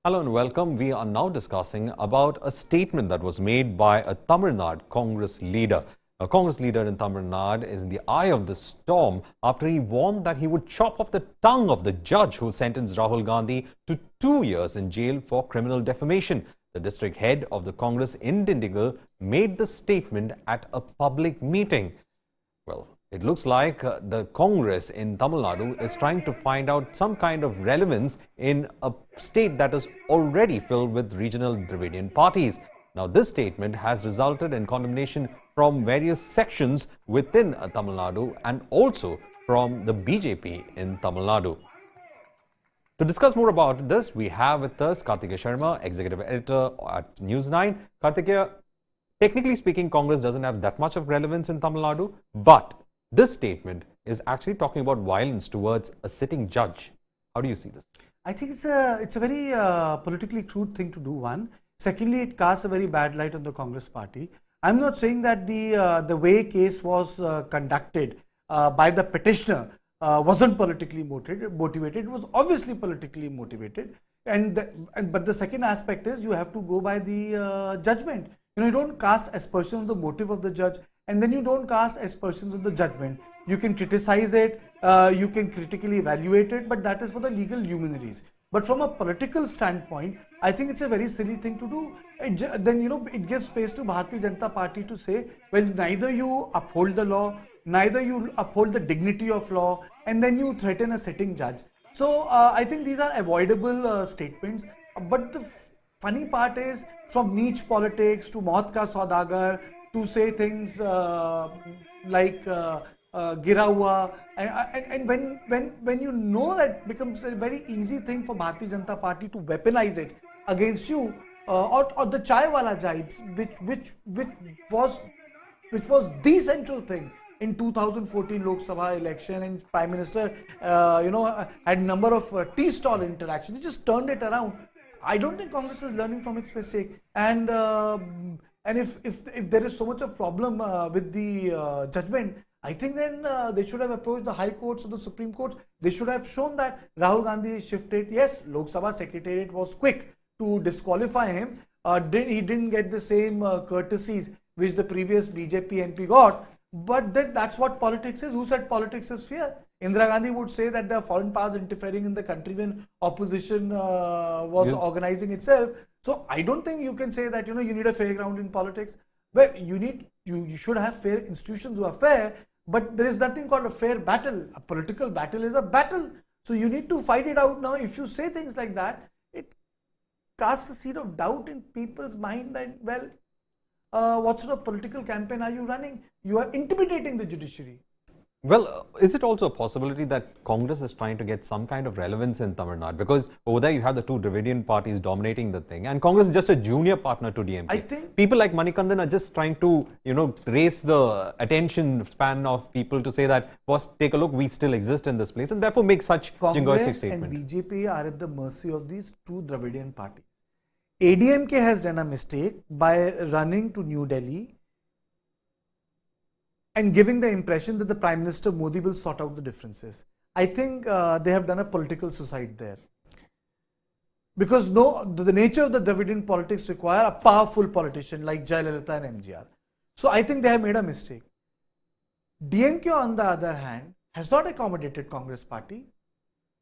Hello and welcome. We are now discussing about a statement that was made by a Tamil Nadu Congress leader. A Congress leader in Tamil Nadu is in the eye of the storm after he warned that he would chop off the tongue of the judge who sentenced Rahul Gandhi to 2 years in jail for criminal defamation. The district head of the Congress in Dindigul made the statement at a public meeting. Well, it looks like the Congress in Tamil Nadu is trying to find out some kind of relevance in a state that is already filled with regional Dravidian parties. Now, this statement has resulted in condemnation from various sections within Tamil Nadu and also from the BJP in Tamil Nadu. To discuss more about this, we have with us Kartikeya Sharma, Executive Editor at News9. Kartikeya, technically speaking, Congress doesn't have that much of relevance in Tamil Nadu, but this statement is actually talking about violence towards a sitting judge. How do you see this? I think it's a very politically crude thing to do, one. Secondly, it casts a very bad light on the Congress party. I'm not saying that the way case was conducted by the petitioner wasn't politically motivated. It was obviously politically motivated. But the second aspect is you have to go by the judgment. You don't cast aspersions on the motive of the judge, and then you don't cast aspersions on the judgment. You can criticize it, you can critically evaluate it, but that is for the legal luminaries. But from a political standpoint, I think it's a very silly thing to do. It gives space to Bharatiya Janata Party to say, well, neither you uphold the law, neither you uphold the dignity of law, and then you threaten a sitting judge. So I think these are avoidable statements. But the funny part is, from niche politics to Maut Ka Saudagar, to say things like gira hua, and when you know that becomes a very easy thing for Bharatiya Janata Party to weaponize it against you, or the chai wala jibes, which was the central thing in 2014 Lok Sabha election, and Prime Minister had number of tea stall interactions. He just turned it around. I don't think Congress is learning from its mistake, and if there is so much of problem with the judgment, I think then they should have approached the High Courts or the Supreme Court. They should have shown that Rahul Gandhi is shifted. Yes, Lok Sabha Secretariat was quick to disqualify him. He didn't get the same courtesies which the previous BJP MP got. But that's what politics is. Who said politics is fear? Indira Gandhi would say that there are foreign powers interfering in the country when opposition was organizing itself. So I don't think you can say that you need a fair ground in politics. Well, you should have fair institutions who are fair, but there is nothing called a fair battle. A political battle is a battle. So you need to fight it out now. If you say things like that, it casts a seed of doubt in people's mind that, well, what sort of political campaign are you running? You are intimidating the judiciary. Well, is it also a possibility that Congress is trying to get some kind of relevance in Tamil Nadu? Because over there you have the two Dravidian parties dominating the thing, and Congress is just a junior partner to DMK. I think people like Manikandan are just trying to, raise the attention span of people to say that, boss, take a look, we still exist in this place, and therefore make such jingoistic statements. Congress and BJP are at the mercy of these two Dravidian parties. ADMK has done a mistake by running to New Delhi and giving the impression that the Prime Minister Modi will sort out the differences. I think they have done a political suicide there. Because the nature of the Dravidian politics require a powerful politician like Jayalalitha and MGR. So I think they have made a mistake. DMK, on the other hand, has not accommodated Congress party.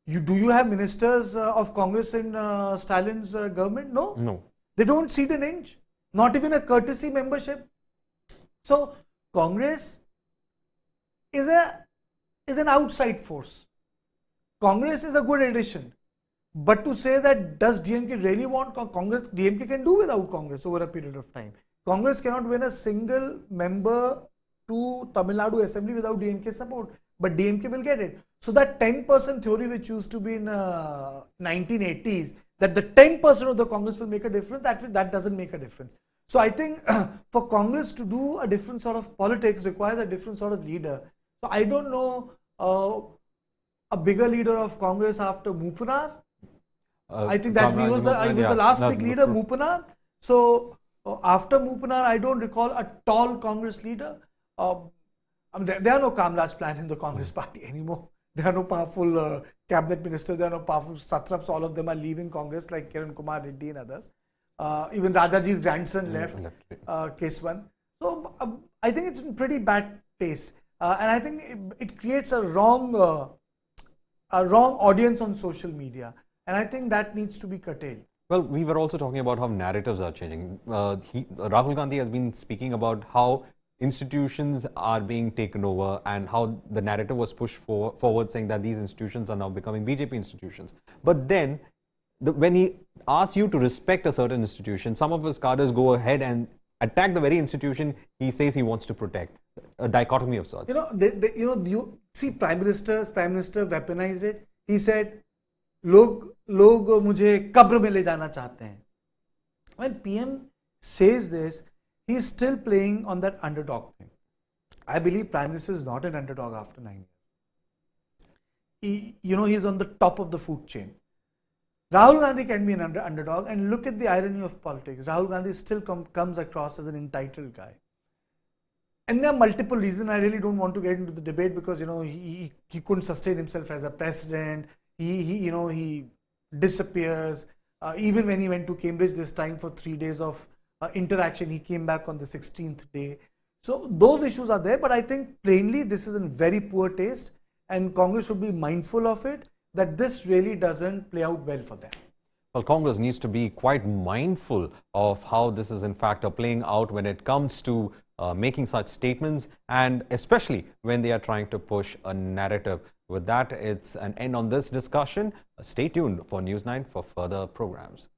Do you have ministers of Congress in Stalin's government? No. No. They don't cede an inch. Not even a courtesy membership. So Congress is an outside force. Congress is a good addition. But to say that does DMK really want Congress, DMK can do without Congress over a period of time. Congress cannot win a single member to Tamil Nadu Assembly without DMK support. But DMK will get it. So that 10% theory which used to be in 1980s, that the 10% of the Congress will make a difference, that doesn't make a difference. So I think for Congress to do a different sort of politics requires a different sort of leader. So I don't know a bigger leader of Congress after Mupanar. I think that he was the last big leader, Mupanar. So after Mupanar, I don't recall a tall Congress leader. There are no Kamraj plan in the Congress party anymore. There are no powerful cabinet ministers, there are no powerful satraps, all of them are leaving Congress like Kiran Kumar Reddy and others. Even Rajaji's grandson left, Keswan. So I think it's in pretty bad taste. And I think it creates a wrong audience on social media. And I think that needs to be curtailed. Well, we were also talking about how narratives are changing. Rahul Gandhi has been speaking about how institutions are being taken over and how the narrative was pushed forward saying that these institutions are now becoming BJP institutions. But then when he asks you to respect a certain institution, some of his cadres go ahead and attack the very institution he says he wants to protect. A dichotomy of sorts. You see, Prime Minister weaponized it. He said, "Log mujhe kabr mein le jana chahte hain." When PM says this, he is still playing on that underdog thing. I believe Prime Minister is not an underdog after 9 years. He is on the top of the food chain. Rahul Gandhi can be an underdog, and look at the irony of politics. Rahul Gandhi still comes across as an entitled guy. And there are multiple reasons. I really don't want to get into the debate because he couldn't sustain himself as a president. He disappears. Even when he went to Cambridge this time for 3 days of interaction, he came back on the 16th day. So those issues are there, but I think plainly this is in very poor taste, and Congress should be mindful of it, that this really doesn't play out well for them. Well, Congress needs to be quite mindful of how this is in fact playing out when it comes to making such statements, and especially when they are trying to push a narrative. With that, it's an end on this discussion. Stay tuned for News 9 for further programs.